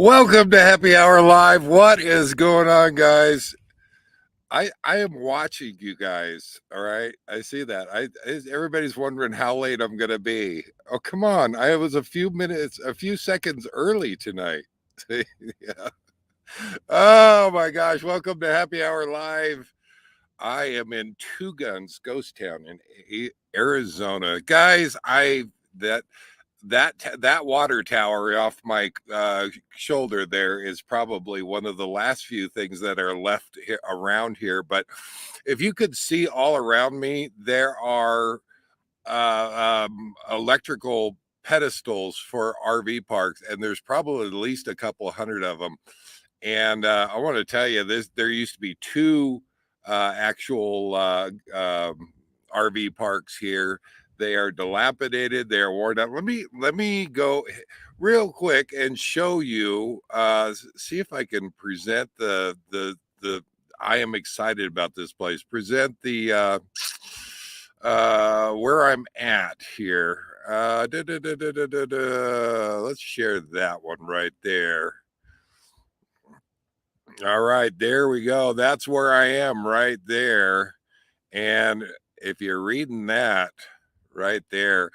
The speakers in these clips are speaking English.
Welcome to Happy Hour Live. What is going on, guys? I am watching you guys. All right, I see that. Everybody's wondering how late I'm gonna be. Oh, come on! I was a few seconds early tonight. Yeah. Oh my gosh! Welcome to Happy Hour Live. I am in Two Guns Ghost Town in Arizona, guys. That that water tower off my shoulder there is probably one of the last few things that are left around here. But if you could see all around me, there are electrical pedestals for RV parks, and there's probably at least a couple hundred of them. And I want to tell you this: there used to be two actual RV parks here. They are dilapidated. They are worn out. Let me go real quick and show you. See if I can present the. I am excited about this place. Present the where I'm at here. Let's share that one right there. All right, there we go. That's where I am right there. And if you're reading that right there,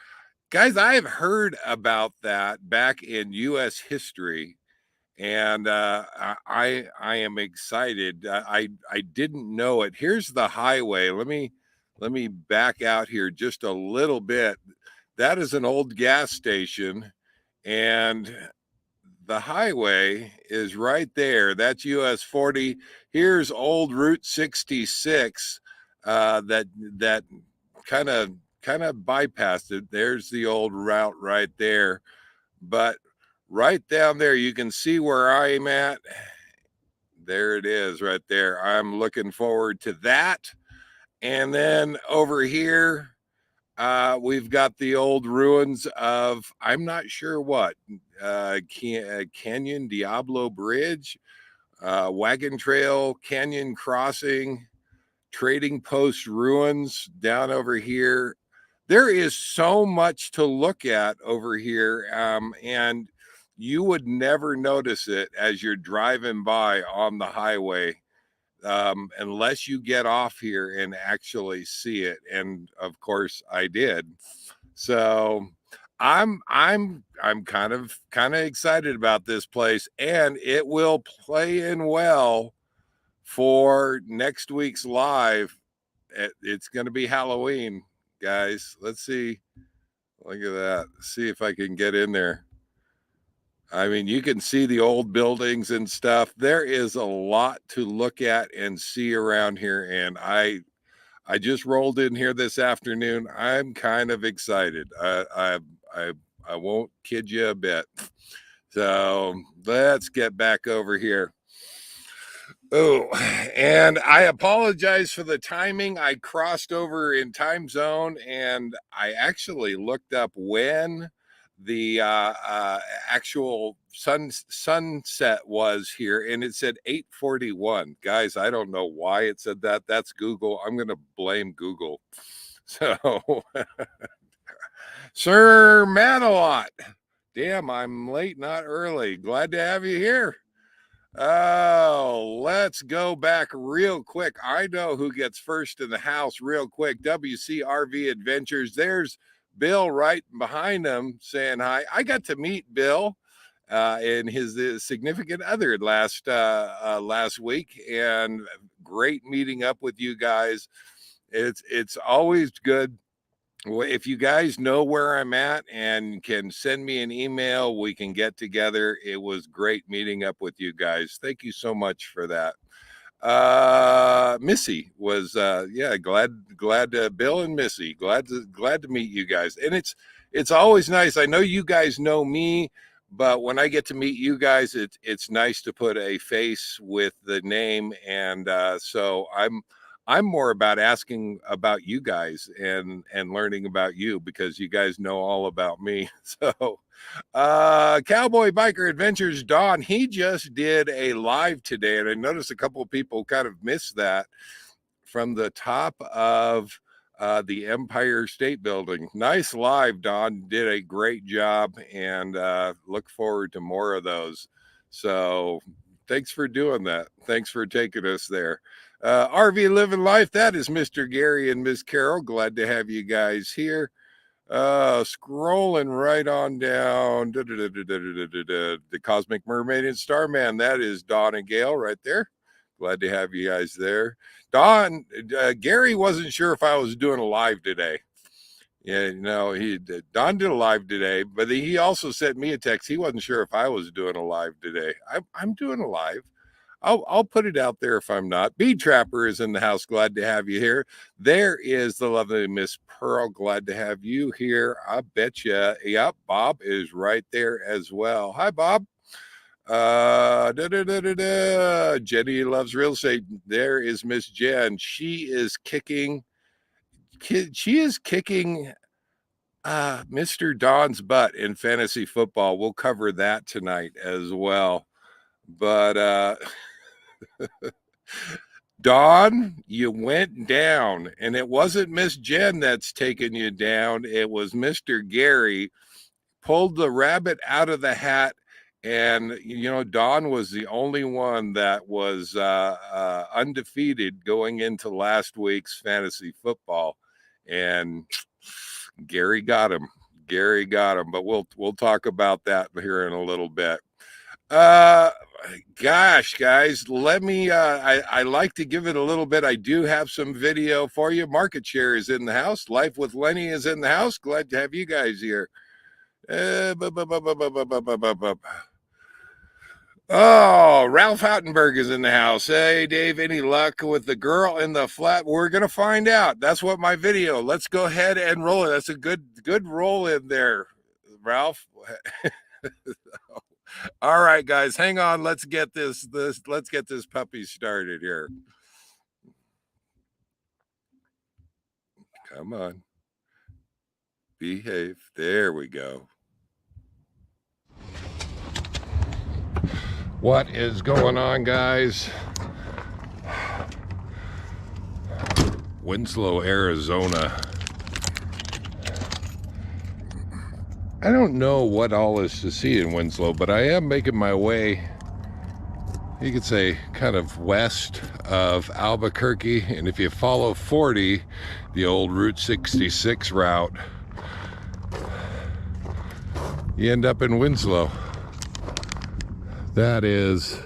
guys, I've heard about that back in US history. And I am excited. I didn't know it. Here's the highway. Let me back out here just a little bit. That is an old gas station, and the highway is right there. That's US 40. Here's old Route 66 that kind of bypassed it. There's the old route right there. But right down there, you can see where I'm at. There it is right there. I'm looking forward to that. And then over here, we've got the old ruins of, I'm not sure what, Canyon Diablo Bridge, Wagon Trail, Canyon Crossing, Trading Post ruins down over here. There is so much to look at over here, and you would never notice it as you're driving by on the highway, unless you get off here and actually see it. And of course, I did. So I'm kind of excited about this place, and it will play in well for next week's live. It's going to be Halloween, guys. Let's see. Look at that. See if I can get in there. I mean, you can see the old buildings and stuff. There is a lot to look at and see around here, and I just rolled in here this afternoon. I'm kind of excited. I won't kid you a bit. So let's get back over here. Oh, and I apologize for the timing. I crossed over in time zone, and I actually looked up when the actual sunset was here, and it said 8:41. Guys, I don't know why it said that. That's Google. I'm going to blame Google. So, Sir Manalot, damn, I'm late, not early. Glad to have you here. Oh, let's go back real quick. I know who gets first in the house real quick. WCRV Adventures. There's Bill right behind him saying hi. I got to meet Bill and his significant other last week, and great meeting up with you guys. It's always good. If you guys know where I'm at and can send me an email, we can get together. It was great meeting up with you guys. Thank you so much for that. Missy was yeah, glad to Bill and Missy, glad to meet you guys. And it's always nice. I know you guys know me, but when I get to meet you guys, it's nice to put a face with the name. And so I'm more about asking about you guys and learning about you, because you guys know all about me. So Cowboy Biker Adventures, Don, he just did a live today, and I noticed a couple of people kind of missed that, from the top of the Empire State Building. Nice live, Don. Did a great job, and look forward to more of those. So thanks for doing that. Thanks for taking us there. RV Living Life, that is Mr. Gary and Miss Carol. Glad to have you guys here. Scrolling right on down. The Cosmic Mermaid and Starman, that is Dawn and Gail right there. Glad to have you guys there. Dawn, Gary wasn't sure if I was doing a live today. Yeah, no, Don did a live today, but he also sent me a text. He wasn't sure if I was doing a live today. I'm doing a live. I'll put it out there if I'm not. Bee Trapper is in the house. Glad to have you here. There is the lovely Miss Pearl. Glad to have you here. I bet you. Yep, Bob is right there as well. Hi, Bob. Jenny loves real estate. There is Miss Jen. She is kicking Mr. Don's butt in fantasy football. We'll cover that tonight as well. But Don, you went down, and it wasn't Miss Jen that's taking you down. It was Mr. Gary. Pulled the rabbit out of the hat, and Don was the only one that was undefeated going into last week's fantasy football, and Gary got him. But we'll talk about that here in a little bit. Gosh, guys, let me I like to give it a little bit. I do have some video for you. Market Share is in the house. Life with Lenny is in the house. Glad to have you guys here. Oh, Ralph Houtenberg is in the house. Hey, Dave, any luck with the girl in the flat? We're going to find out. That's what my video. Let's go ahead and roll it. That's a good roll in there, Ralph. All right, guys, hang on. Let's get this puppy started here. Come on. Behave. There we go. What is going on, guys? Winslow, Arizona. I don't know what all is to see in Winslow, but I am making my way, you could say, kind of west of Albuquerque. And if you follow 40, the old Route 66 route, you end up in Winslow. That is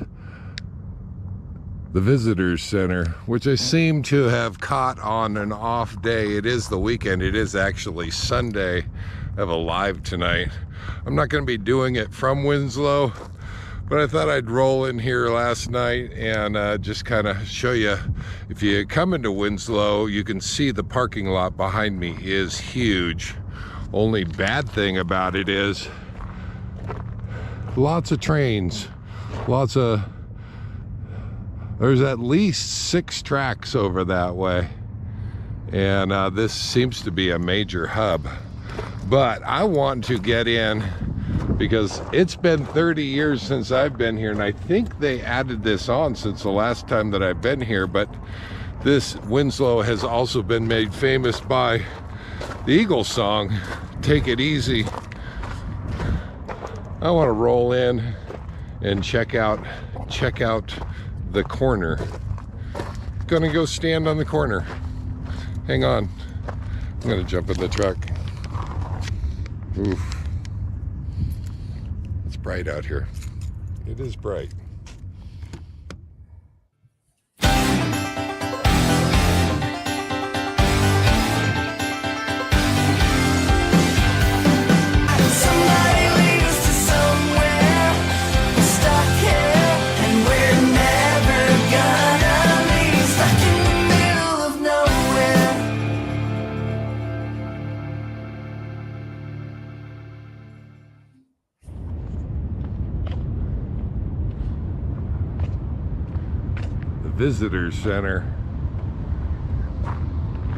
the Visitors Center, which I seem to have caught on an off day. It is the weekend. It is actually Sunday. I have a live tonight. I'm not going to be doing it from Winslow, but I thought I'd roll in here last night and just kind of show you. If you come into Winslow, you can see the parking lot behind me is huge. Only bad thing about it is lots of trains. There's at least 6 tracks over that way, and this seems to be a major hub. But I want to get in because it's been 30 years since I've been here, and I think they added this on since the last time that I've been here. But this Winslow has also been made famous by the Eagles song, Take It Easy. I want to roll in and check out the corner. Gonna go stand on the corner. Hang on. I'm gonna jump in the truck. Oof. It's bright out here. It is bright. Visitor Center.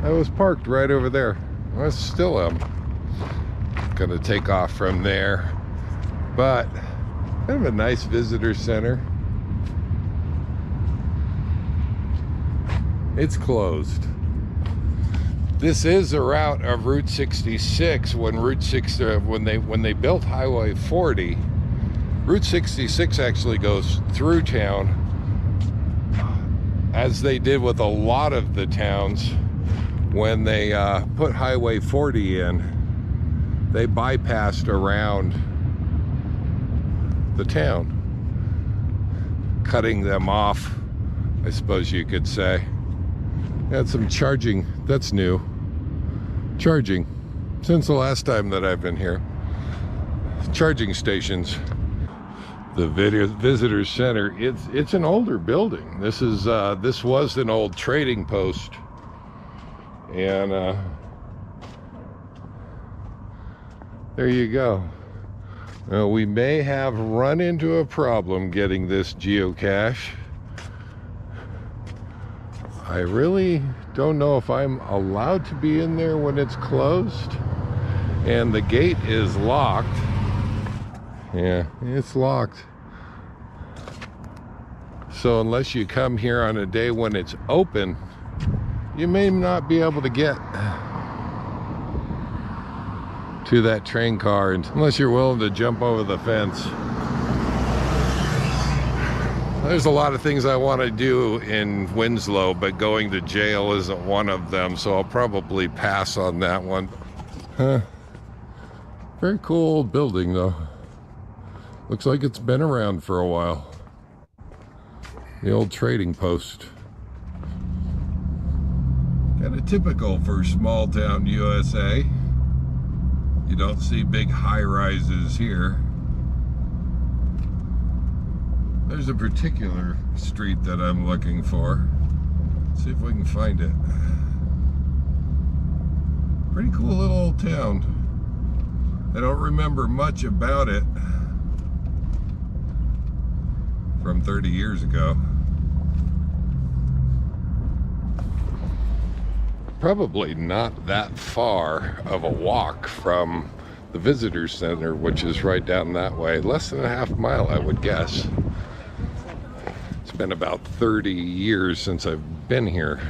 I was parked right over there. I still am gonna take off from there, but kind of a nice visitor center. It's closed. This is a route of Route 66. When they built Highway 40, Route 66 actually goes through town, as they did with a lot of the towns when they put Highway 40 in. They bypassed around the town, cutting them off, I suppose you could say. Had some charging, that's new. Charging, since the last time that I've been here. Charging stations. The visitor center, it's an older building. This was an old trading post. And there you go. We may have run into a problem getting this geocache. I really don't know if I'm allowed to be in there when it's closed. And the gate is locked. Yeah, it's locked. So unless you come here on a day when it's open, you may not be able to get to that train car unless you're willing to jump over the fence. There's a lot of things I want to do in Winslow, but going to jail isn't one of them, so I'll probably pass on that one. Huh. Very cool old building, though. Looks like it's been around for a while. The old trading post. Kind of typical for small town USA. You don't see big high-rises here. There's a particular street that I'm looking for. Let's see if we can find it. Pretty cool little old town. I don't remember much about it from 30 years ago. Probably not that far of a walk from the visitor center, which is right down that way. Less than a half mile, I would guess. It's been about 30 years since I've been here,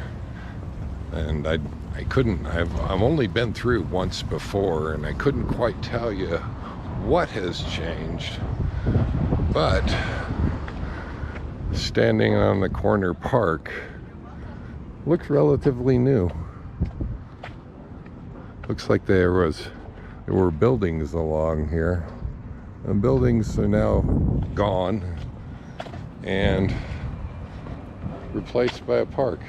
and I couldn't, I've only been through once before, and I couldn't quite tell you what has changed, but standing on the corner park looks relatively new. Looks like there were buildings along here. The buildings are now gone and replaced by a park.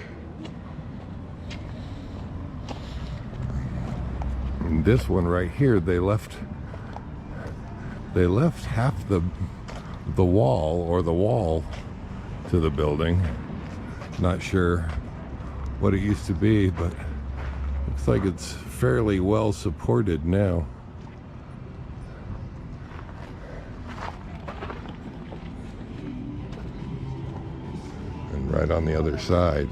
And this one right here, they left half the wall, or the wall, to the building. Not sure what it used to be, but looks like it's fairly well supported now. And right on the other side,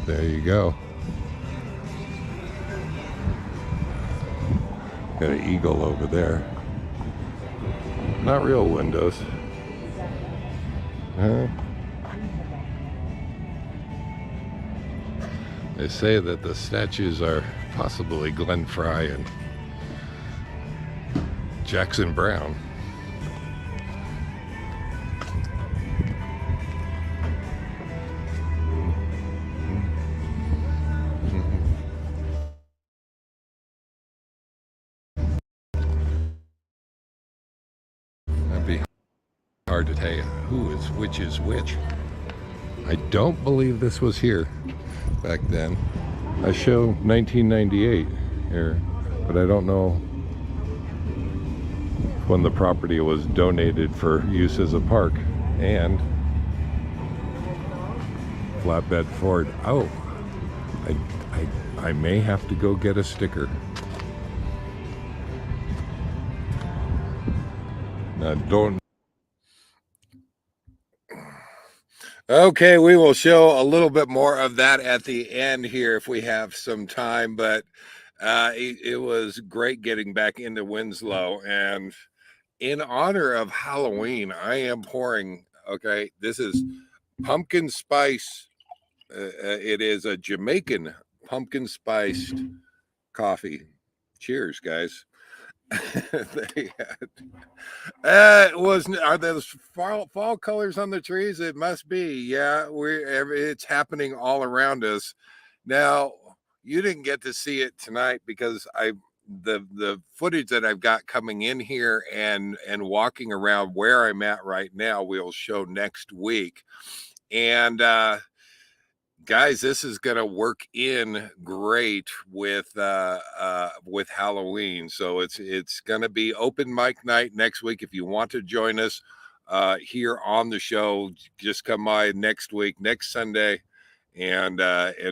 there you go. Got an eagle over there. Not real windows. Huh? They say that the statues are possibly Glenn Fry and Jackson Brown. That'd be hard to tell you which is which. I don't believe this was here back then. I show 1998 here, but I don't know when the property was donated for use as a park. And flatbed Ford. Oh, I may have to go get a sticker. Now don't. Okay, we will show a little bit more of that at the end here if we have some time, but it was great getting back into Winslow, and in honor of Halloween, I am pouring, okay, this is pumpkin spice. It is a Jamaican pumpkin spiced coffee. Cheers, guys. They it was. Are those fall colors on the trees? It must be. Yeah, it's happening all around us now. You didn't get to see it tonight because the footage that I've got coming in here and walking around where I'm at right now, we'll show next week. And guys, this is going to work in great with Halloween. So it's going to be open mic night next week. If you want to join us here on the show, just come by next week, next Sunday, and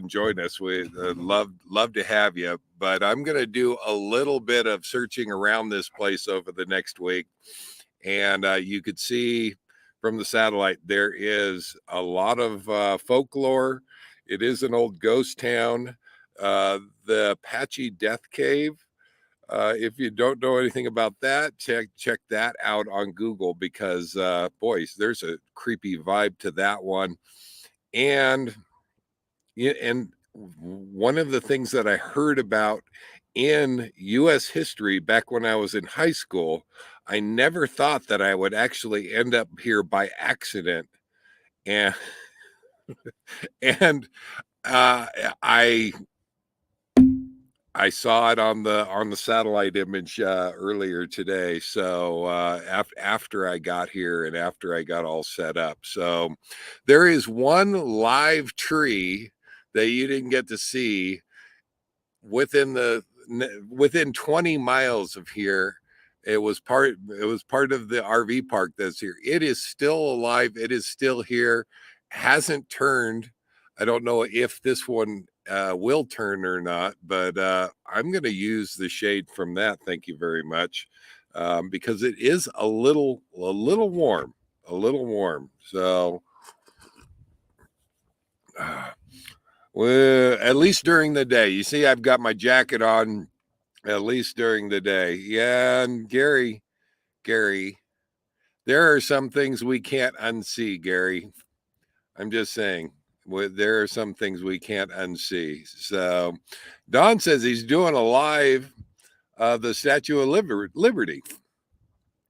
join us. We love to have you. But I'm going to do a little bit of searching around this place over the next week, and you could see from the satellite there is a lot of folklore. It is an old ghost town. The Apache Death Cave. If you don't know anything about that, check that out on Google because boys, there's a creepy vibe to that one. And one of the things that I heard about in U.S. history back when I was in high school, I never thought that I would actually end up here by accident. And and uh, I I saw it on the satellite image earlier today. So after I got here and after I got all set up, so there is one live tree that you didn't get to see within within 20 miles of here. It was part of the RV park that's here. It is still alive. It is still here. Hasn't turned. I don't know if this one will turn or not, but I'm going to use the shade from that. Thank you very much, because it is a little warm, a little warm. So, well, at least during the day. You see, I've got my jacket on. At least during the day. Yeah, and Gary, there are some things we can't unsee, Gary. I'm just saying, there are some things we can't unsee. So, Don says he's doing a live the Statue of Liberty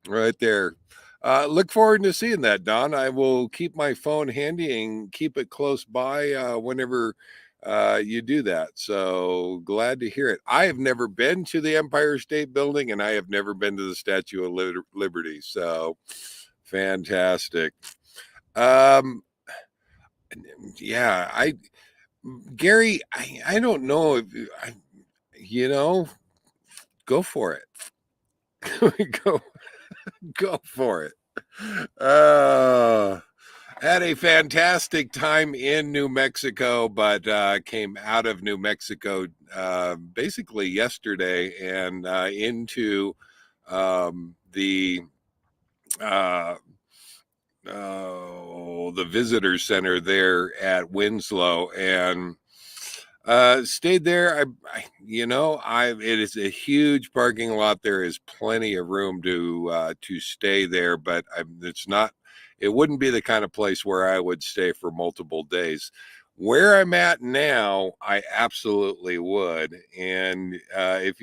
right there. Look forward to seeing that, Don. I will keep my phone handy and keep it close by whenever you do that. So glad to hear it. I have never been to the Empire State Building and I have never been to the Statue of Liberty. So fantastic. Yeah, Gary, I don't know if go for it. go for it. Had a fantastic time in New Mexico, but came out of New Mexico basically yesterday and into the the visitor center there at Winslow and stayed there. It is a huge parking lot. There is plenty of room to stay there, but it wouldn't be the kind of place where I would stay for multiple days. Where I'm at now, I absolutely would. And if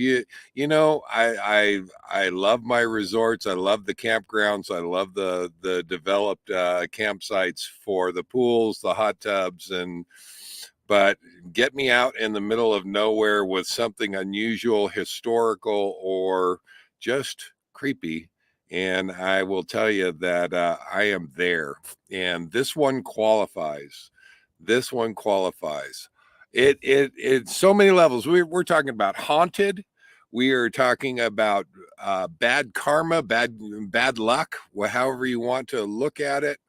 I love my resorts. I love the campgrounds. I love the developed campsites for the pools, the hot tubs, but get me out in the middle of nowhere with something unusual, historical, or just creepy. And I will tell you that I am there. And this one qualifies. This one qualifies. It's so many levels. We're talking about haunted. We are talking about bad karma, bad luck, however you want to look at it.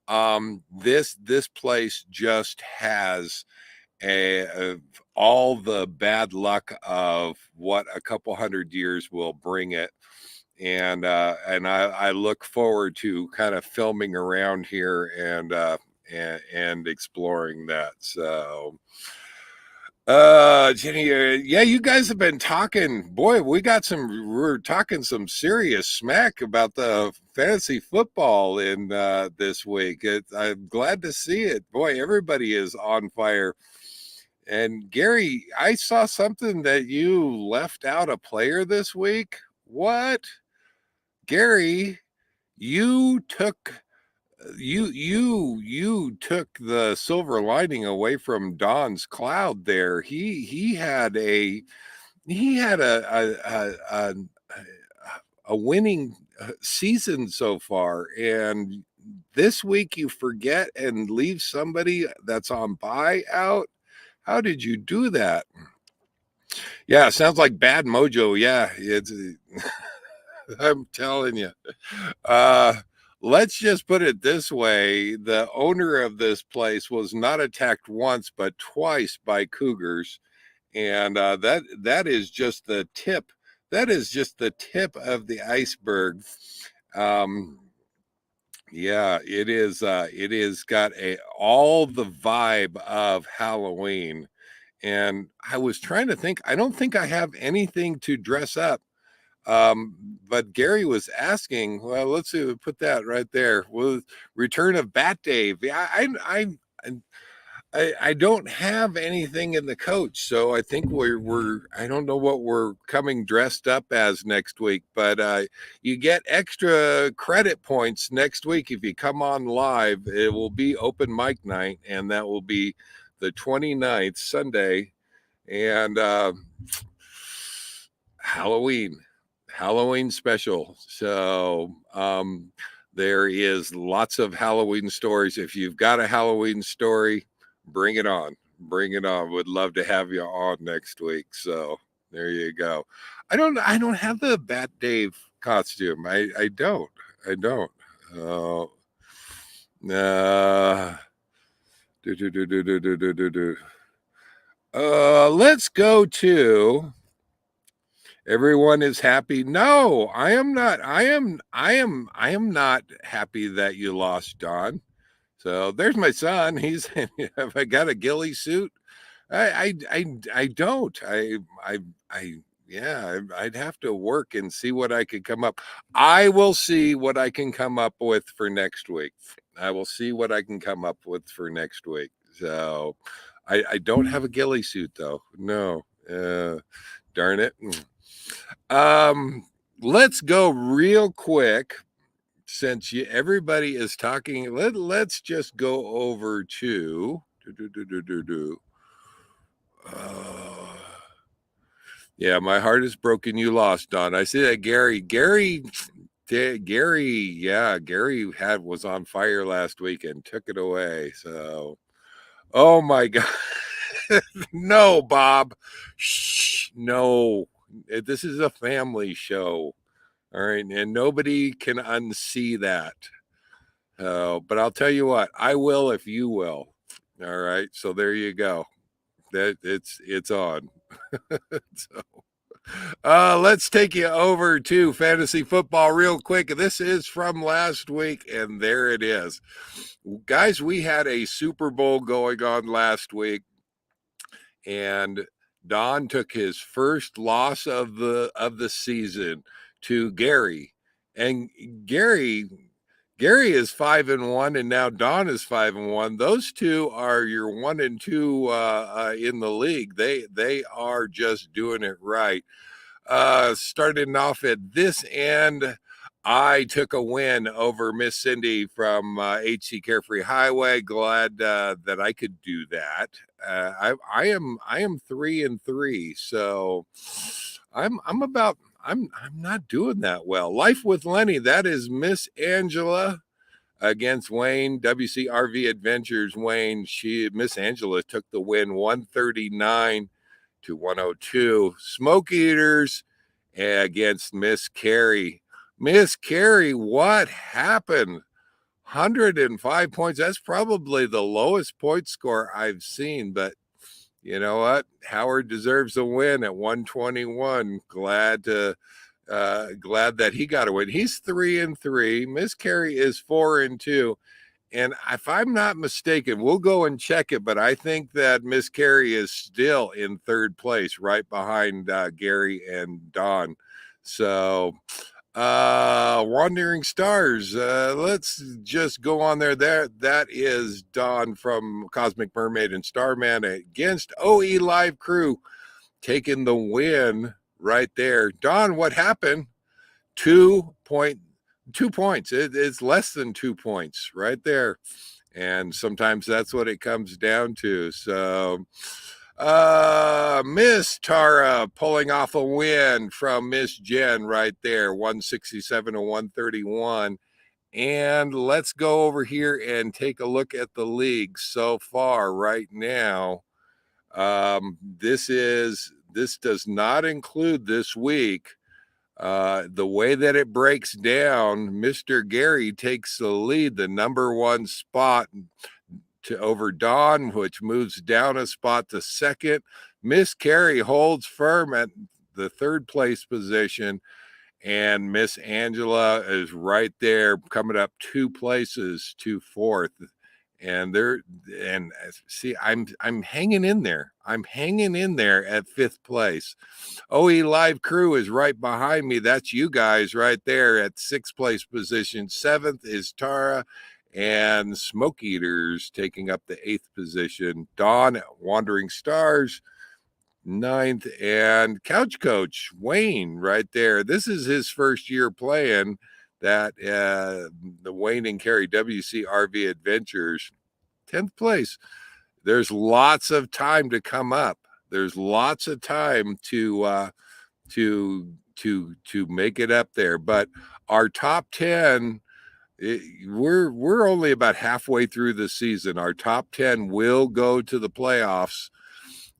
This place just has all the bad luck of what a couple hundred years will bring it. And I look forward to kind of filming around here and exploring that. So Jenny, yeah, you guys have been talking. Boy, we're talking some serious smack about the fantasy football in this week. I'm glad to see it. Boy, everybody is on fire. And Gary, I saw something that you left out a player this week. What? Gary, you took you took the silver lining away from Don's cloud there. He had a winning season so far, and this week you forget and leave somebody that's on buyout. How did you do that? Yeah, sounds like bad mojo. Yeah, it's I'm telling you. Uh, let's just put it this way. The owner of this place was not attacked once, but twice by cougars. And that is just the tip. That is just the tip of the iceberg. Um, yeah, it is. It is got all the vibe of Halloween. And I was trying to think. I don't think I have anything to dress up. But Gary was asking, well, let's see, put that right there. Well, return of Bat Dave. Yeah, I don't have anything in the coach, so I think we're I don't know what we're coming dressed up as next week, but you get extra credit points next week if you come on live. It will be open mic night, and that will be the 29th, Sunday, and Halloween. Halloween special. So there is lots of Halloween stories. If you've got a Halloween story, bring it on. Bring it on. Would love to have you on next week. So there you go. I don't have the Bat Dave costume. I don't. I don't. Uh, uh, let's go to everyone is happy. No, I am not. I am not happy that you lost Don. So there's my son. He's have I got a ghillie suit? I don't. I yeah, I'd have to work and see what I could come up. I will see what I can come up with for next week. I will see what I can come up with for next week. So I don't have a ghillie suit though. No. Darn it. Let's go real quick since everybody is talking. Let's just go over to yeah, my heart is broken. You lost, Don. I see that Gary, yeah, Gary was on fire last week and took it away. So, oh my God. No, Bob. Shh, no. This is a family show. All right. And nobody can unsee that. But I'll tell you what, I will if you will. All right. So there you go. That it's on. So let's take you over to fantasy football real quick. This is from last week, and there it is. Guys, we had a Super Bowl going on last week, and Don took his first loss of the season to Gary. And Gary is 5-1, and now Don is 5-1. Those two are your 1 and 2 in the league. They are just doing it right. Starting off at this end, I took a win over Miss Cindy from HC Carefree Highway. Glad that I could do that. I am 3-3, so I'm not doing that well. Life with Lenny, that is Miss Angela against Wayne. WCRV Adventures Wayne. Miss Angela took the win 139 to 102. Smoke Eaters against Miss Carrie. Miss Carrie, what happened? 105 points. That's probably the lowest point score I've seen, but you know what? Howard deserves a win at 121. Glad that he got a win. He's 3-3. Miss Carrie is 4-2. And if I'm not mistaken, we'll go and check it, but I think that Miss Carrie is still in third place, right behind Gary and Don. So, Wandering Stars, let's just go on there. That is Don from Cosmic Mermaid and Starman against OE Live Crew, taking the win right there. Don, what happened? 2 points. It's less than 2 points right there. And sometimes that's what it comes down to. So Miss Tara pulling off a win from Miss Jen right there, 167 to 131. And let's go over here and take a look at the league so far right now. This does not include this week. The way that it breaks down, Mr. Gary takes the lead, the number one spot to over Dawn, which moves down a spot to second. Miss Carrie holds firm at the third place position, and Miss Angela is right there, coming up 2 places to fourth. And see, I'm hanging in there. I'm hanging in there at 5th place. OE Live Crew is right behind me. That's you guys right there at 6th place position. 7th is Tara, and Smoke Eaters taking up the 8th position. Dawn Wandering Stars 9th, and Couch Coach Wayne right there. This is his first year playing that the Wayne and Carrie WC RV Adventures, 10th place. There's lots of time to come up. There's lots of time to make it up there. But our top 10, we're only about halfway through the season. Our top 10 will go to the playoffs.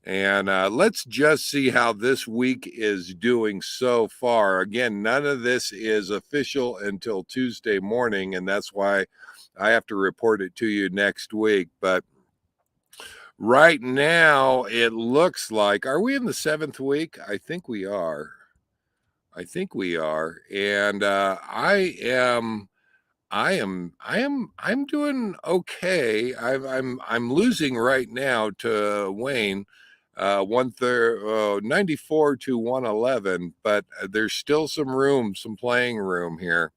And let's just see how this week is doing so far. Again, none of this is official until Tuesday morning, and that's why I have to report it to you next week. But right now, it looks like, are we in the 7th week? I think we are. And I'm doing okay. I'm losing right now to Wayne, 94 to 111, but there's still some playing room here.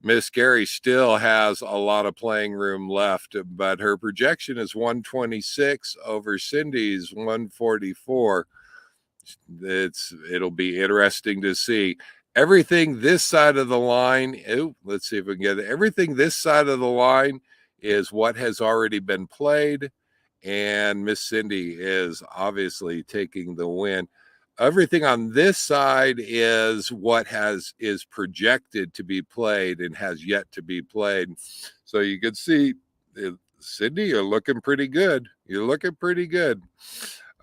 Miss Gary still has a lot of playing room left, but her projection is 126 over Cindy's 144. It'll be interesting to see. Everything this side of the line, let's see if we can get it. Everything this side of the line is what has already been played, and Miss Cindy is obviously taking the win. Everything on this side is what is projected to be played and has yet to be played. So you can see, Cindy, you're looking pretty good. You're looking pretty good.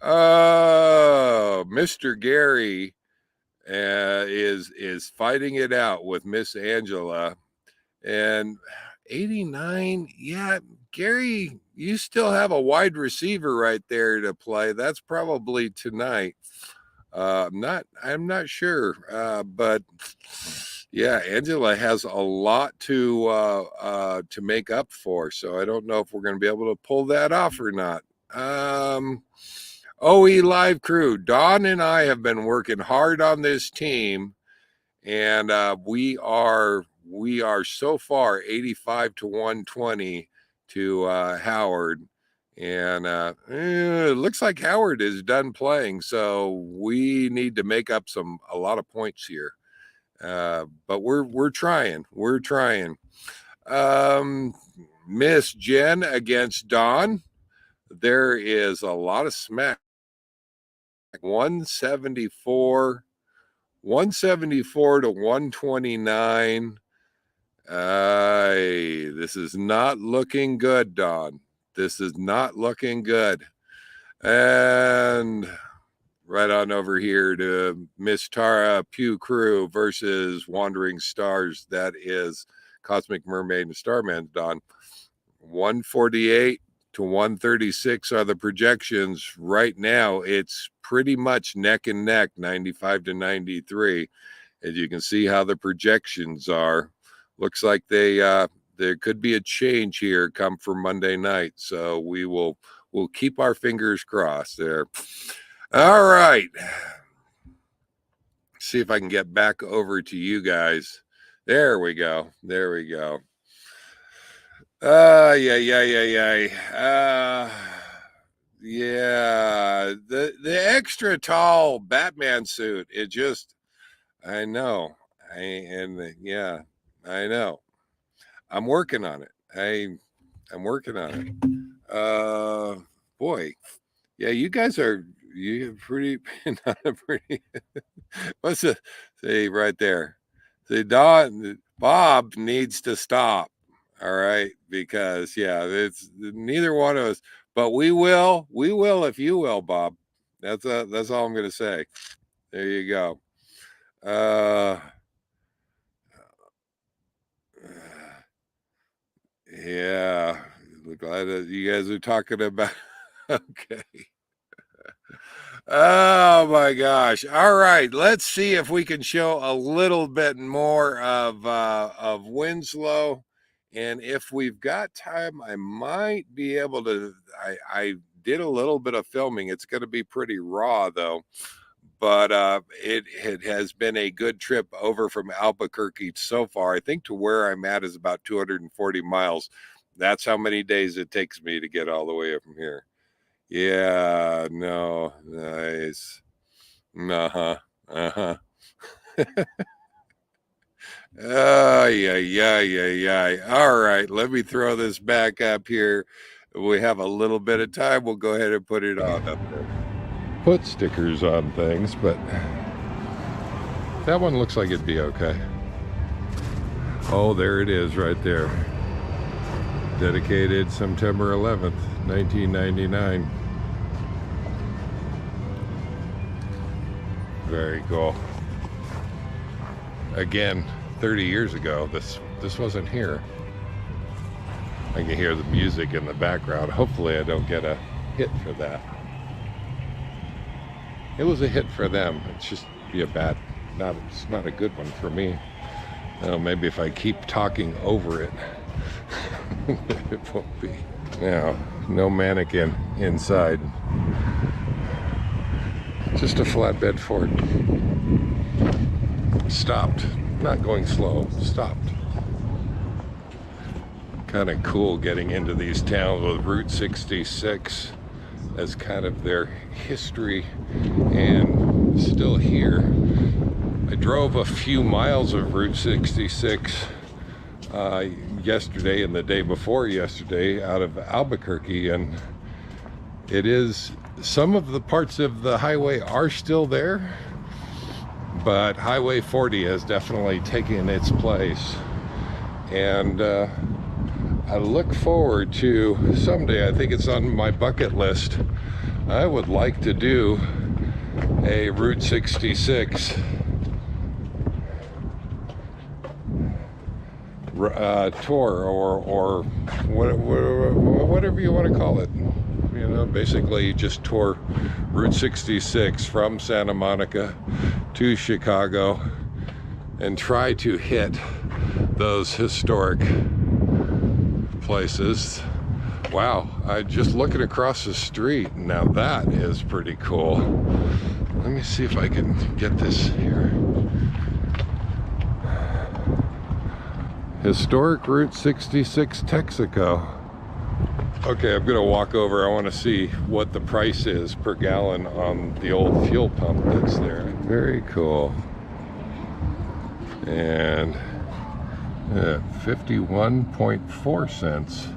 Mr. Gary is fighting it out with Miss Angela, and 89. Yeah, Gary, you still have a wide receiver right there to play. That's probably tonight. I'm not sure, but yeah, Angela has a lot to make up for. So I don't know if we're going to be able to pull that off or not. OE Live Crew, Dawn and I have been working hard on this team, and we are so far 85 to 120 to Howard, and it looks like Howard is done playing, so we need to make up a lot of points here. But we're trying. Miss Jen against Dawn. There is a lot of smack. 174 to 129. This is not looking good, Dawn. This is not looking good. And right on over here to Miss Tara Pew Crew versus Wandering Stars. That is Cosmic Mermaid and Starman, Dawn. 148 to 136 are the projections. Right now, it's pretty much neck and neck, 95 to 93. As you can see how the projections are. Looks like there could be a change here come for Monday night. So we'll keep our fingers crossed there. All right. See if I can get back over to you guys. There we go. Yeah. Yeah, the extra tall Batman suit. It just, I know, yeah, I know. I'm working on it. I'm working on it. Boy, yeah, you pretty not a pretty. What's the say right there? See, Bob needs to stop. All right, because yeah, it's neither one of us, but we will if you will, Bob. That's all I'm gonna say. There you go. Uh, yeah, glad that you guys are talking about. Okay. Oh my gosh. All right. Let's see if we can show a little bit more of Winslow. And if we've got time, I might be able to. I did a little bit of filming. It's going to be pretty raw though. But it has been a good trip over from Albuquerque so far. I think to where I'm at is about 240 miles. That's how many days it takes me to get all the way up from here. Yeah, no, nice. Uh-huh. Uh-huh. Oh, yeah, yeah, yeah, yeah. All right, let me throw this back up here. We have a little bit of time. We'll go ahead and put it on up there. Put stickers on things, but that one looks like it'd be okay. Oh, there it is right there. Dedicated September 11th, 1999. Very cool. Again, 30 years ago, this wasn't here. I can hear the music in the background. Hopefully I don't get a hit for that. It was a hit for them. It's just be a bad, it's not a good one for me. Maybe if I keep talking over it, it won't be. Now, no mannequin inside. Just a flatbed Ford. Stopped. Not going slow. Stopped. Kind of cool getting into these towns with Route 66 as kind of their history and still here. I drove a few miles of Route 66 yesterday and the day before yesterday out of Albuquerque, and it is, some of the parts of the highway are still there, but Highway 40 has definitely taken its place. And I look forward to someday, I think it's on my bucket list, I would like to do a Route 66 tour, or whatever you want to call it. You know, basically just tour Route 66 from Santa Monica to Chicago and try to hit those historic places. Wow, I just looking across the street. Now that is pretty cool. Let me see if I can get this here. Historic Route 66 Texaco. Okay, I'm gonna walk over. I want to see what the price is per gallon on the old fuel pump that's there. Very cool. And 51.4 cents.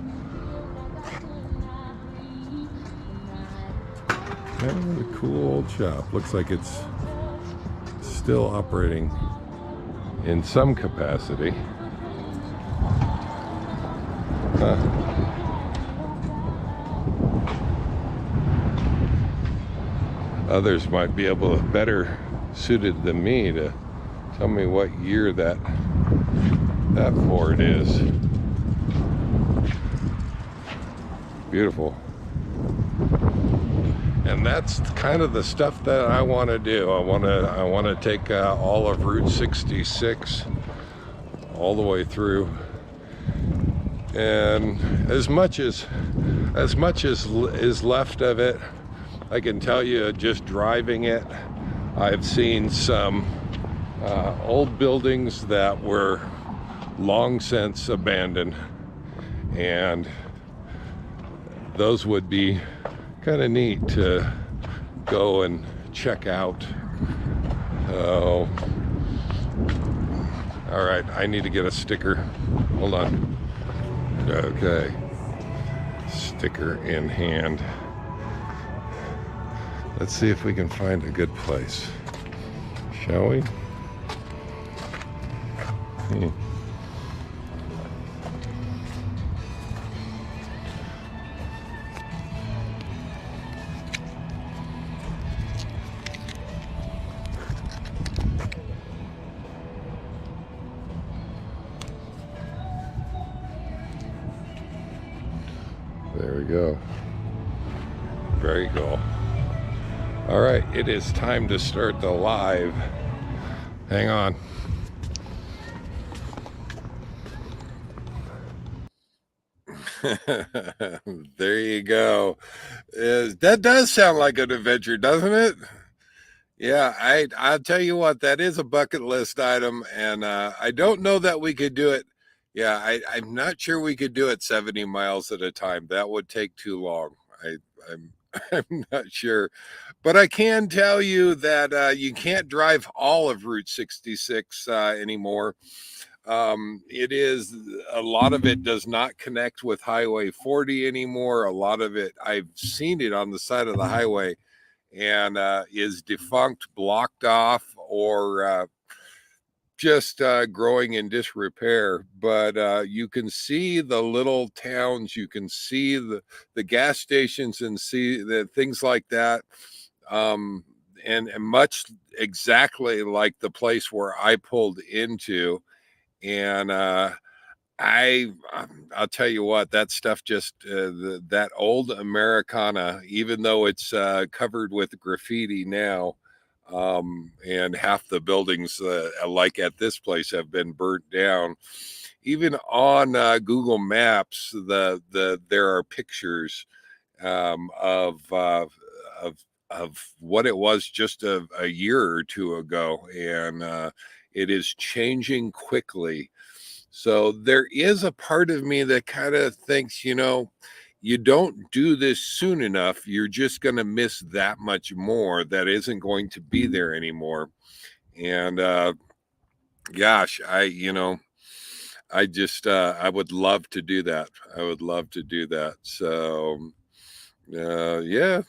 Kind of a cool old shop. Looks like it's still operating in some capacity. Others might be able to better suited than me to tell me what year that Ford is. Beautiful. And that's kind of the stuff that I want to do. I want to take all of Route 66 all the way through, and as much as is left of it, I can tell you, just driving it, I've seen some old buildings that were long since abandoned, and those would be kind of neat to go and check out. Oh, all right, I need to get a sticker. Hold on. Okay, sticker in hand. Let's see if we can find a good place, shall we? There we go. Very cool. All right, it is time to start the live. Hang on. There you go. That does sound like an adventure, doesn't it? Yeah, I'll tell you what, that is a bucket list item, and I don't know that we could do it. Yeah, I'm not sure we could do it 70 miles at a time. That would take too long. I'm I'm not sure, but I can tell you that you can't drive all of Route 66 anymore. It is a lot of it does not connect with Highway 40 anymore. A lot of it, I've seen it on the side of the highway, and is defunct, blocked off, or just growing in disrepair. But you can see the little towns, you can see the gas stations, and see the things like that. And much exactly like the place where I pulled into. And I'll tell you what, that stuff just that old Americana, even though it's covered with graffiti now, and half the buildings, like at this place, have been burnt down. Even on Google Maps, there are pictures of what it was just a year or two ago, and it is changing quickly. So there is a part of me that kind of thinks, you don't do this soon enough, you're just going to miss that much more that isn't going to be there anymore. And gosh, I would love to do that. I would love to do that. So yeah,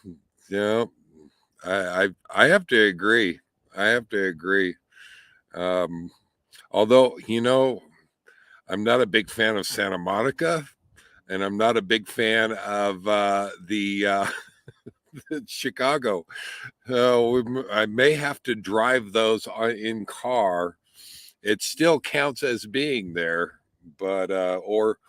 I have to agree. I have to agree. Although, I'm not a big fan of Santa Monica, and I'm not a big fan of the Chicago. So I may have to drive those in car. It still counts as being there, but or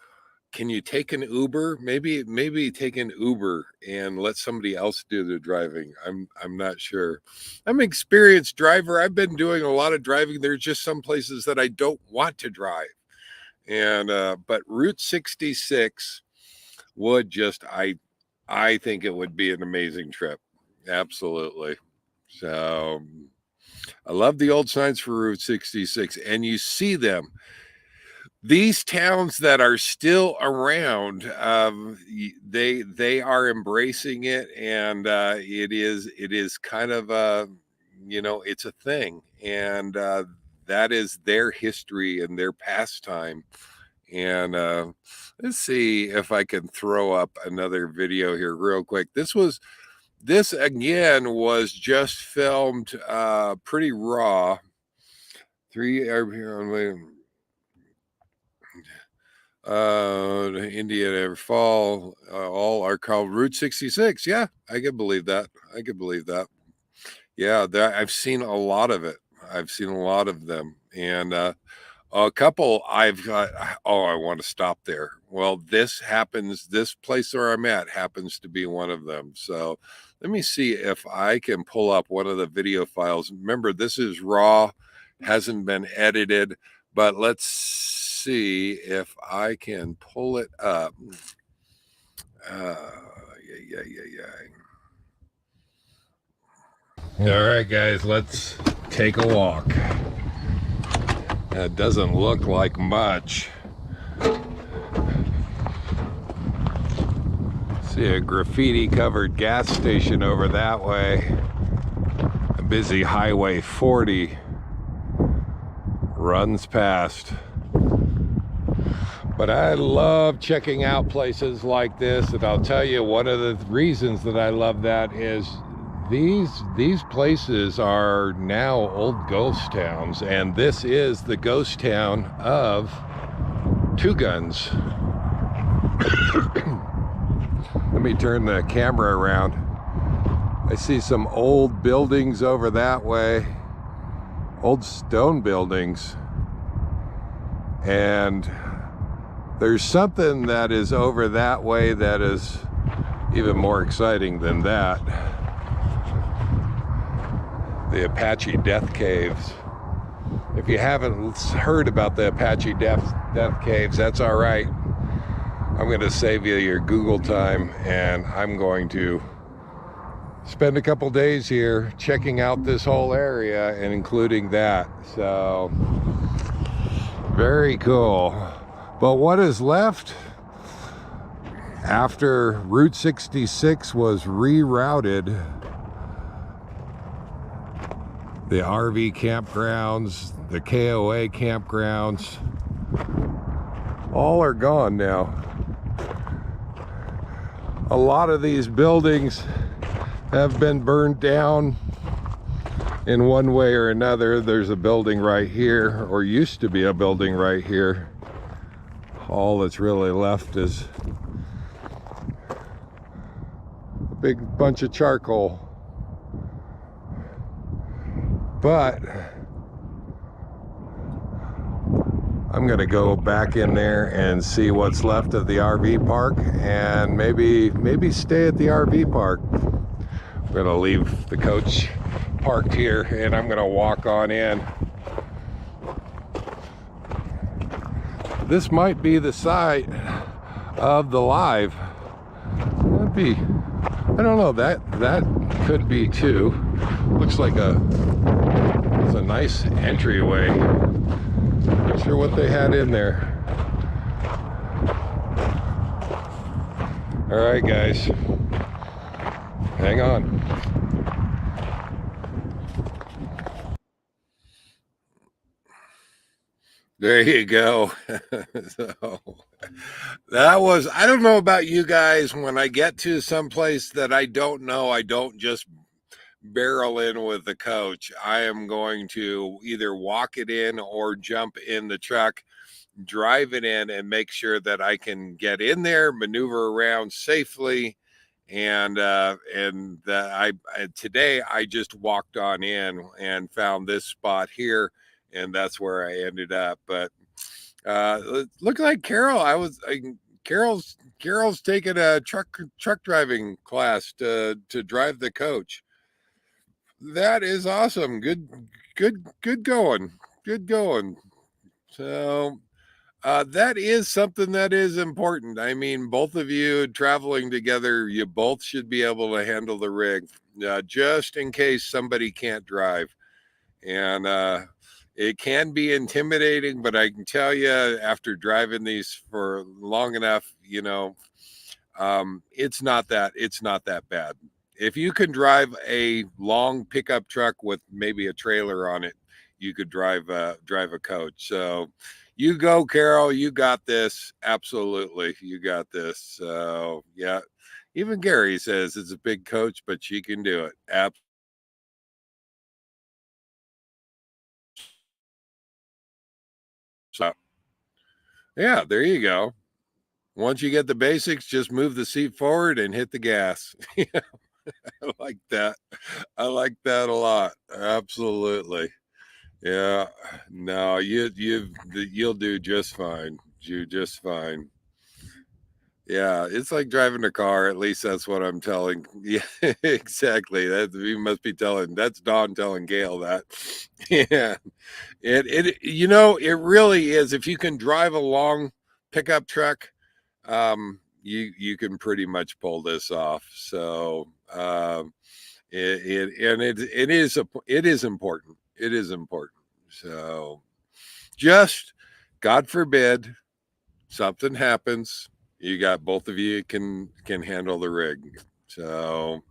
can you take an Uber? Maybe take an Uber and let somebody else do the driving. I'm not sure. I'm an experienced driver. I've been doing a lot of driving. There's just some places that I don't want to drive. And but Route 66 would just I think it would be an amazing trip. Absolutely. So I love the old signs for Route 66, and you see them. These towns that are still around, they are embracing it, and it is kind of it's a thing, and that is their history and their pastime. And let's see if I can throw up another video here real quick. This again was just filmed pretty raw. Indiana Fall, all are called Route 66. Yeah, I can believe that. I can believe that. Yeah, I've seen a lot of it. I've seen a lot of them, and a couple I've got. Oh, I want to stop there. Well, this place where I'm at happens to be one of them. So let me see if I can pull up one of the video files. Remember, this is raw, hasn't been edited, but let's see if I can pull it up. All right, guys, let's take a walk. That doesn't look like much. See a graffiti covered gas station over that way. A busy Highway 40 runs past. But I love checking out places like this, and I'll tell you one of the reasons that I love that is these places are now old ghost towns, and this is the ghost town of Two Guns. Let me turn the camera around. I see some old buildings over that way, old stone buildings, and there's something that is over that way that is even more exciting than that. The Apache Death Caves. If you haven't heard about the Apache Death Caves, that's all right. I'm going to save you your Google time, and I'm going to spend a couple days here checking out this whole area and including that. So, very cool. But what is left after Route 66 was rerouted, the RV campgrounds, the KOA campgrounds, all are gone now. A lot of these buildings have been burned down in one way or another. There's a building right here, or used to be a building right here. All that's really left is a big bunch of charcoal. But I'm gonna go back in there and see what's left of the RV park, and maybe stay at the RV park. I'm gonna leave the coach parked here, and I'm gonna walk on in. This might be the site of the live. That'd be, I don't know, that could be too. Looks like it's a nice entryway. Not sure what they had in there. All right, guys, hang on. There you go. So that was, I don't know about you guys, when I get to some place that I don't know, I don't just barrel in with the coach. I am going to either walk it in or jump in the truck, drive it in, and make sure that I can get in there, maneuver around safely. And today I just walked on in and found this spot here, and that's where I ended up. But it looked like Carol's taking a truck driving class to drive the coach. That is awesome. Good going. Good going. So that is something that is important. I mean, both of you traveling together, you both should be able to handle the rig, just in case somebody can't drive. And it can be intimidating, but I can tell you, after driving these for long enough, it's not that bad. If you can drive a long pickup truck with maybe a trailer on it, you could drive a coach. So you go, Carol, you got this. Absolutely, you got this. So yeah, even Gary says it's a big coach, but she can do it. So yeah, there you go. Once you get the basics, just move the seat forward and hit the gas. I like that. I like that a lot. Absolutely. Yeah. No, you'll do just fine. You just fine. Yeah, it's like driving a car. At least that's what I'm telling. Yeah, exactly. That we must be telling. That's Dawn telling Gail that. Yeah, it really is. If you can drive a long pickup truck, you can pretty much pull this off. So it is important. It is important. So just God forbid something happens, You got both of you can handle the rig. So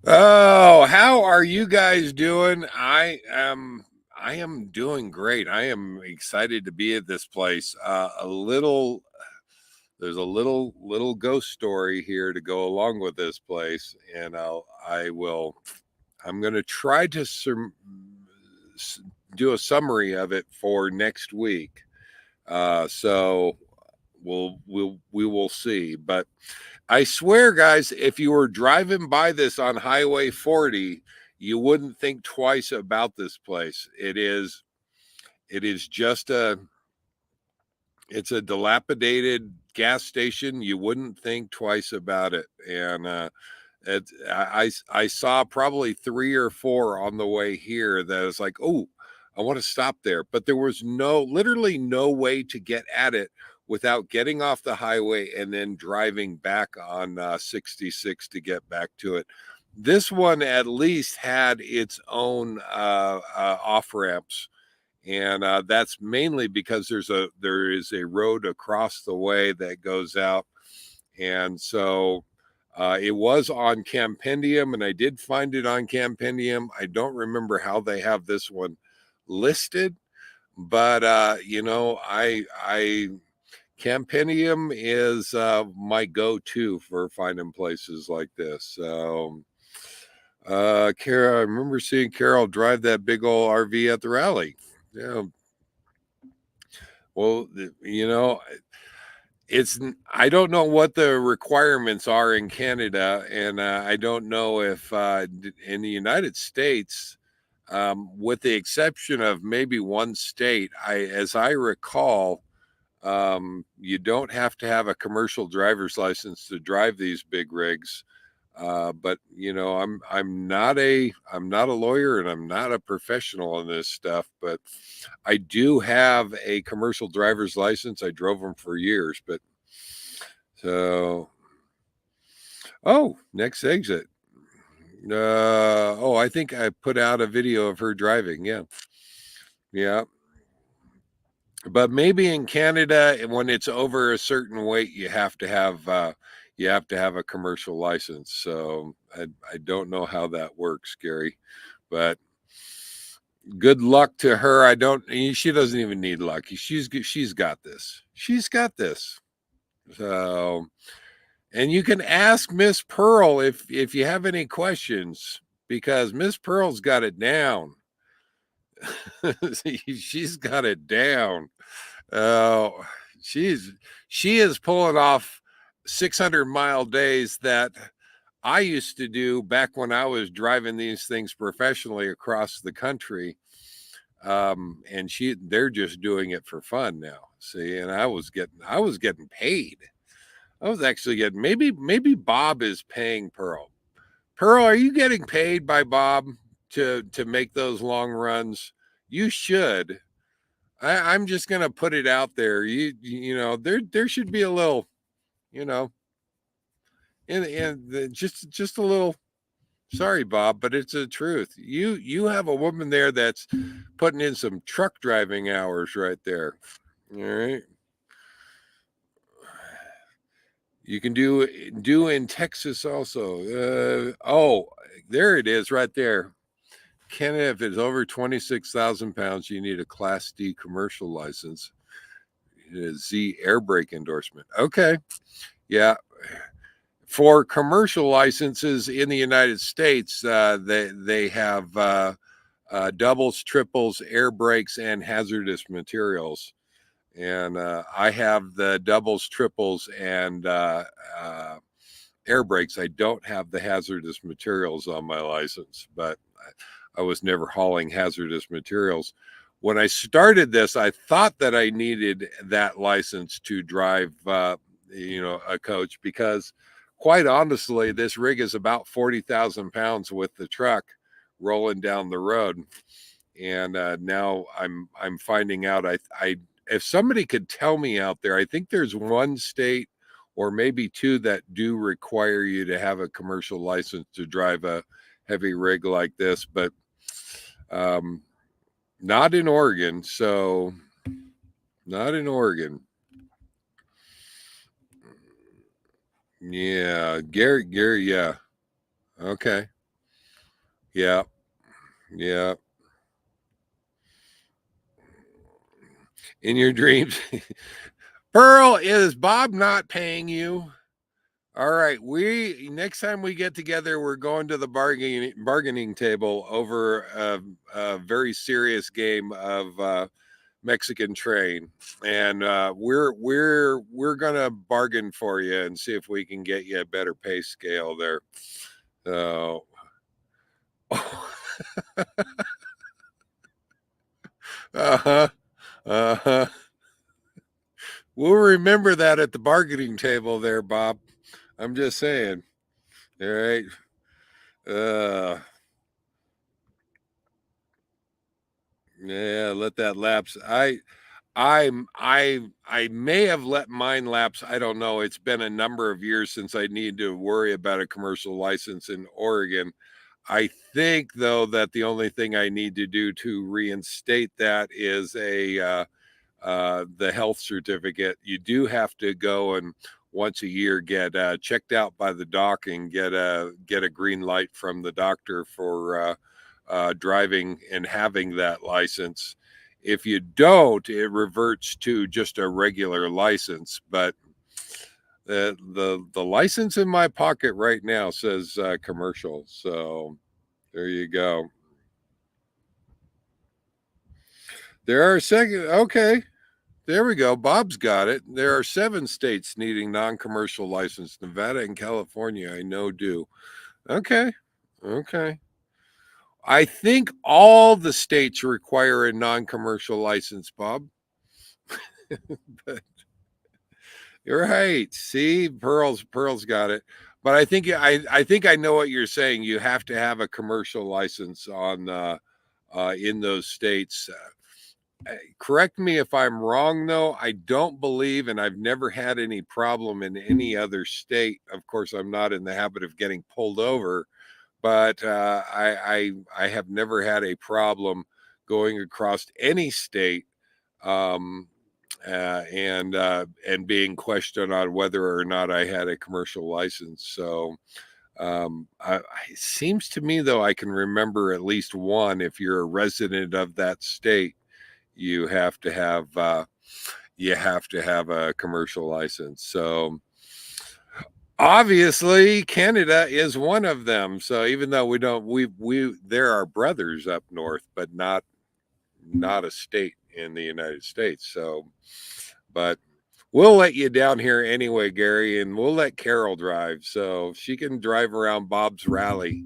oh, how are you guys doing? I am doing great. I am excited to be at this place. There's a little ghost story here to go along with this place, and I'm going to try to do a summary of it for next week. So we will see. But I swear, guys, if you were driving by this on Highway 40, you wouldn't think twice about this place. It is just it's a dilapidated gas station. You wouldn't think twice about it. And I saw probably 3 or 4 on the way here that was like, oh, I want to stop there. But there was literally no way to get at it without getting off the highway and then driving back on 66 to get back to it. This one at least had its own off ramps, and that's mainly because there is a road across the way that goes out, and so it was on Campendium, and I did find it on Campendium. I don't remember how they have this one listed, but I Campendium is my go-to for finding places like this. So Carol, I remember seeing Carol drive that big old RV at the rally. Yeah. Well, I don't know what the requirements are in Canada, and I don't know if in the United States, with the exception of maybe one state, as I recall, you don't have to have a commercial driver's license to drive these big rigs. But I'm not a lawyer, and I'm not a professional in this stuff, but I do have a commercial driver's license. I drove them for years, but so next exit. I think I put out a video of her driving. Yeah. Yeah. But maybe in Canada, when it's over a certain weight, you have to have a commercial license. So I don't know how that works, Gary, but good luck to her. She doesn't even need luck. She's got this. She's got this. So, and you can ask Miss Pearl if you have any questions, because Miss Pearl's got it down. She's got it down. Oh, she is pulling off 600-mile days that I used to do back when I was driving these things professionally across the country. And they're just doing it for fun now. See, and I was getting paid. I was actually getting, maybe Bob is paying Pearl. Pearl, are you getting paid by Bob to make those long runs? You should. I'm just gonna put it out there. There should be a little, you know, just a little. Sorry, Bob, but it's the truth. You have a woman there that's putting in some truck driving hours right there. All right. You can do in Texas also. There it is right there. Canada, if it's over 26,000 pounds, you need a Class D commercial license. Z air brake endorsement. Okay. Yeah. For commercial licenses in the United States, they have doubles, triples, air brakes, and hazardous materials. And I have the doubles, triples, and air brakes. I don't have the hazardous materials on my license, but I was never hauling hazardous materials. When I started this, I thought that I needed that license to drive, a coach, because quite honestly, this rig is about 40,000 pounds with the truck rolling down the road. And now I'm finding out, I if somebody could tell me out there, I think there's one state or maybe two that do require you to have a commercial license to drive a heavy rig like this. But Not in Oregon. So not in Oregon. Yeah. Gary, yeah. Okay. Yeah. Yeah. In your dreams. Pearl, is Bob not paying you? All right. We next time we get together, we're going to the bargaining table over a very serious game of Mexican train, and we're gonna bargain for you and see if we can get you a better pay scale there. So, uh-huh, uh-huh. We'll remember that at the bargaining table there, Bob. I'm just saying. All right. Uh yeah, let that lapse. I may have let mine lapse. I don't know. It's been a number of years since I need to worry about a commercial license in Oregon. I think though that the only thing I need to do to reinstate that is the health certificate. You do have to go and once a year get checked out by the doc and get a green light from the doctor for driving and having that license. If you don't, it reverts to just a regular license. But the license in my pocket right now says commercial. So there you go. There are second. Okay, there we go. Bob's got it. There are 7 states needing non-commercial license. Nevada and California, I know, do. Okay, okay. I think all the states require a non-commercial license, Bob. But you're right. See, Pearl's got it. But I think I know what you're saying. You have to have a commercial license on in those states. Correct me if I'm wrong, though. I don't believe, and I've never had any problem in any other state. Of course, I'm not in the habit of getting pulled over, but I have never had a problem going across any state um, and being questioned on whether or not I had a commercial license. So it seems to me, though, I can remember at least one. If you're a resident of that state, you have to have a commercial license. So obviously Canada is one of them. So even though we don't we there are brothers up north, but not a state in the United States. So but we'll let you down here anyway, Gary, and we'll let Carol drive so she can drive around Bob's rally.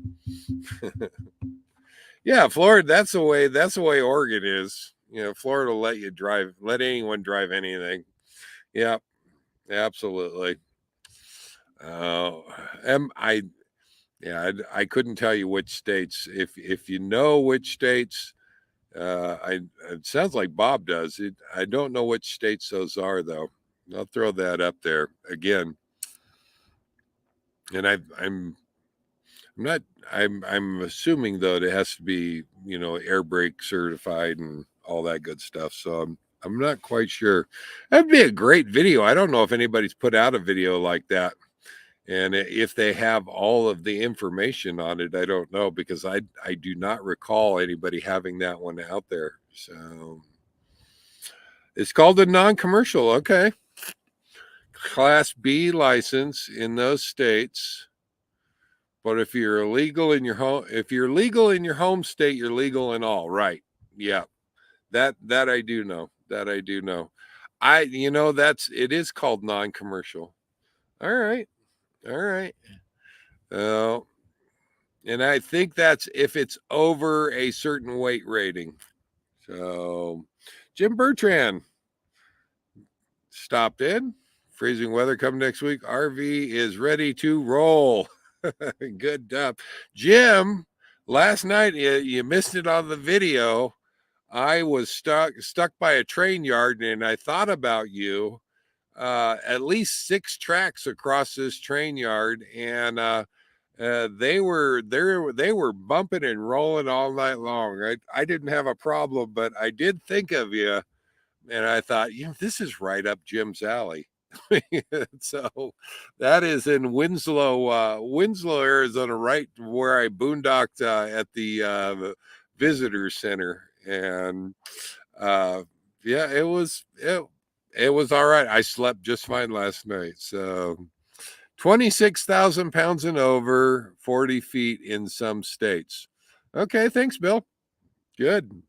Yeah, Florida, that's the way Oregon is. You know, Florida will let you drive, let anyone drive anything. Yeah, absolutely. Uh, I yeah, I couldn't tell you which states. If you know which states, I it sounds like Bob does. I don't know which states those are though. I'll throw that up there again. And I'm not I'm assuming though it has to be, you know, air brake certified and all that good stuff. So I'm not quite sure. That'd be a great video. I don't know if anybody's put out a video like that. And if they have all of the information on it, I don't know because I do not recall anybody having that one out there. So it's called a non-commercial. Okay. Class B license in those states. But if you're legal in your home state, you're legal in all. Right. Yeah. That I do know. That I do know. You know, it is called non-commercial. All right. All right. Uh, and I think that's if it's over a certain weight rating. So Jim Bertrand stopped in. Freezing weather coming next week. RV is ready to roll. Good stuff. Jim, last night you missed it on the video. I was stuck by a train yard and I thought about you. At least 6 tracks across this train yard, and They were bumping and rolling all night long. I didn't have a problem, but I did think of you, and I thought, this is right up Jim's alley. So that is in Winslow, Arizona, right where I boondocked at the visitor center, and yeah, it was all right. I slept just fine last night. So 26,000 pounds and over, 40 feet in some states. Okay, thanks, Bill. Good.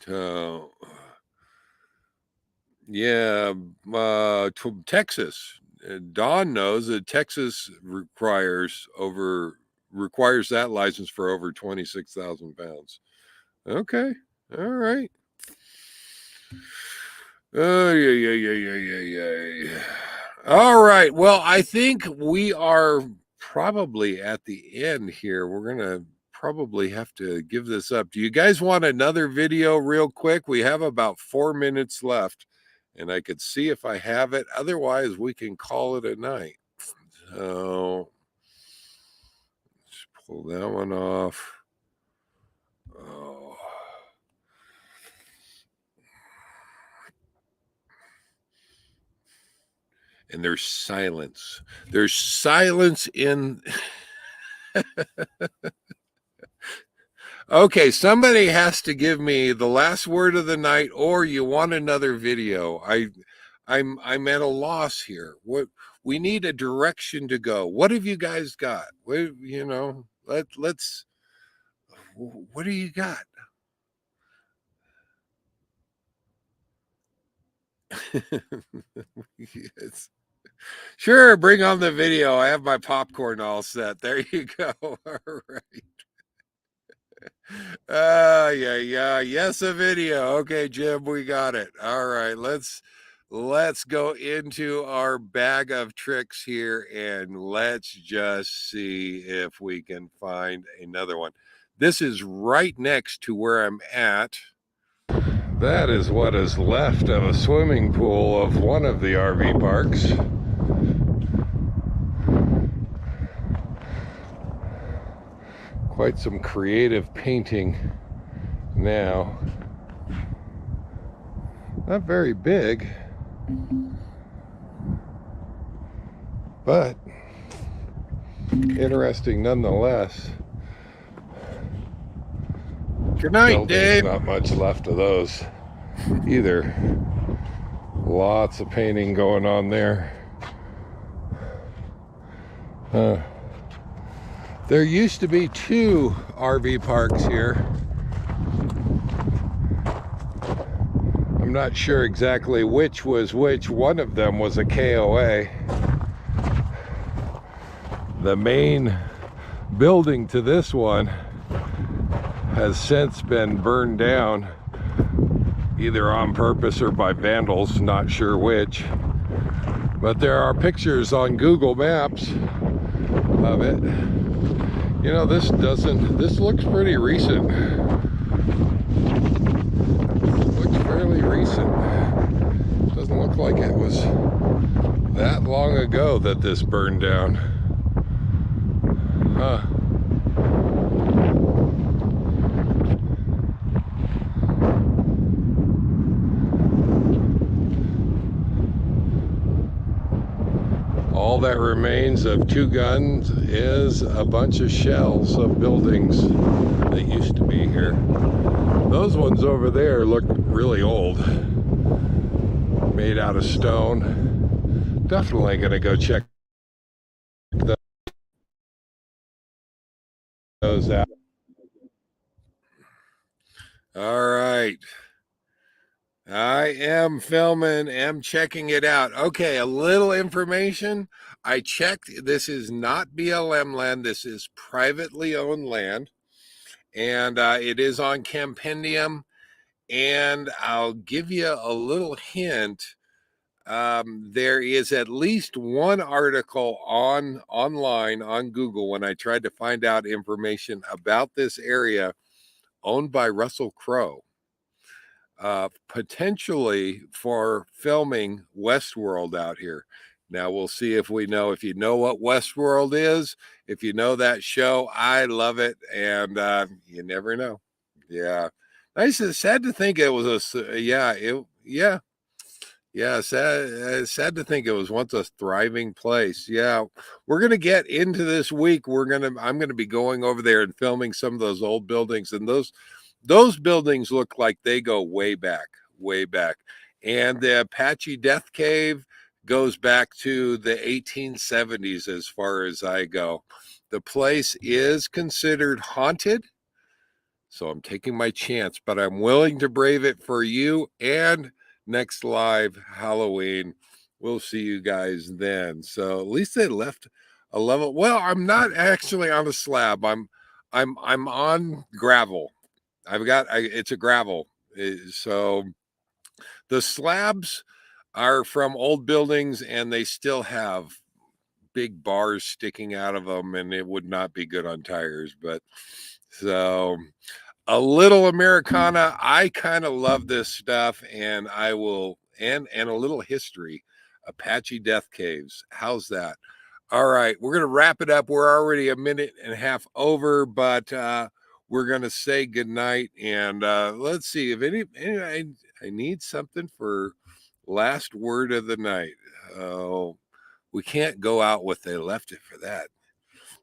So, yeah, Texas. Don knows that Texas requires that license for over 26,000 pounds. Okay, all right. Oh, yeah. All right. Well, I think we are probably at the end here. We're going to probably have to give this up. Do you guys want another video real quick? We have about 4 minutes left, and I could see if I have it. Otherwise, we can call it a night. So let's pull that one off. Oh. And there's silence. There's silence in. Okay, somebody has to give me the last word of the night, or you want another video. I'm at a loss here. We need a direction to go. What have you guys got? Let's. What do you got? Yes. Sure, bring on the video. I have my popcorn all set. There you go. All right. Yeah. Yes, a video. Okay, Jim, we got it. All right, let's go into our bag of tricks here and let's just see if we can find another one. This is right next to where I'm at. That is what is left of a swimming pool of one of the RV parks. Quite some creative painting now. Not very big, but interesting nonetheless. Good night, Dave. Not much left of those either. Lots of painting going on there. There used to be 2 RV parks here. I'm not sure exactly which was which. One of them was a KOA. The main building to this one has since been burned down, either on purpose or by vandals, not sure which. But there are pictures on Google Maps of it. This looks pretty recent. Looks fairly recent. Doesn't look like it was that long ago that this burned down. Huh. All that remains of 2 guns is a bunch of shells of buildings that used to be here. Those ones over there look really old, made out of stone. Definitely gonna go check those out. All right. I am filming, am checking it out. Okay, a little information. I checked. This is not BLM land. This is privately owned land. And it is on Campendium. And I'll give you a little hint. There is at least one article online on Google when I tried to find out information about this area owned by Russell Crowe. Potentially for filming Westworld out here. Now we'll see if we know, if you know what Westworld is, if you know that show. I love it, and you never know. Yeah, nice. It's sad to think it was yeah, sad to think it was once a thriving place. Yeah, we're gonna get into this week. I'm gonna be going over there and filming some of those old buildings, and those buildings look like they go way back, way back. And the Apache Death Cave goes back to the 1870s, as far as I go. The place is considered haunted, so I'm taking my chance, but I'm willing to brave it for you. And next live Halloween, we'll see you guys then. So at least they left a level. Well, I'm not actually on a slab. I'm on gravel. It's a gravel. So the slabs are from old buildings, and they still have big bars sticking out of them, and it would not be good on tires. But so a little Americana. I kind of love this stuff, and I will, and a little history. Apache Death Caves. How's that? All right, we're gonna wrap it up. We're already a minute and a half over, but we're gonna say goodnight. And let's see if I need something for last word of the night. Oh, we can't go out with they left it for that.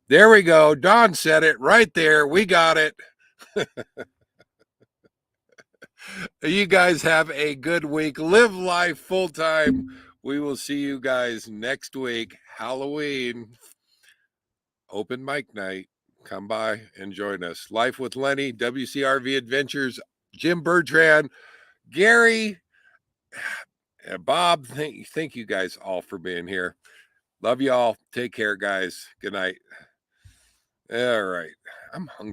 There we go. Don said it right there. We got it. You guys have a good week. Live life full time. We will see you guys next week. Halloween, open mic night. Come by and join us. Life with Lenny, WCRV Adventures, Jim Bertrand, Gary, and Bob. Thank you guys all for being here. Love you all. Take care, guys. Good night. All right. I'm hungry.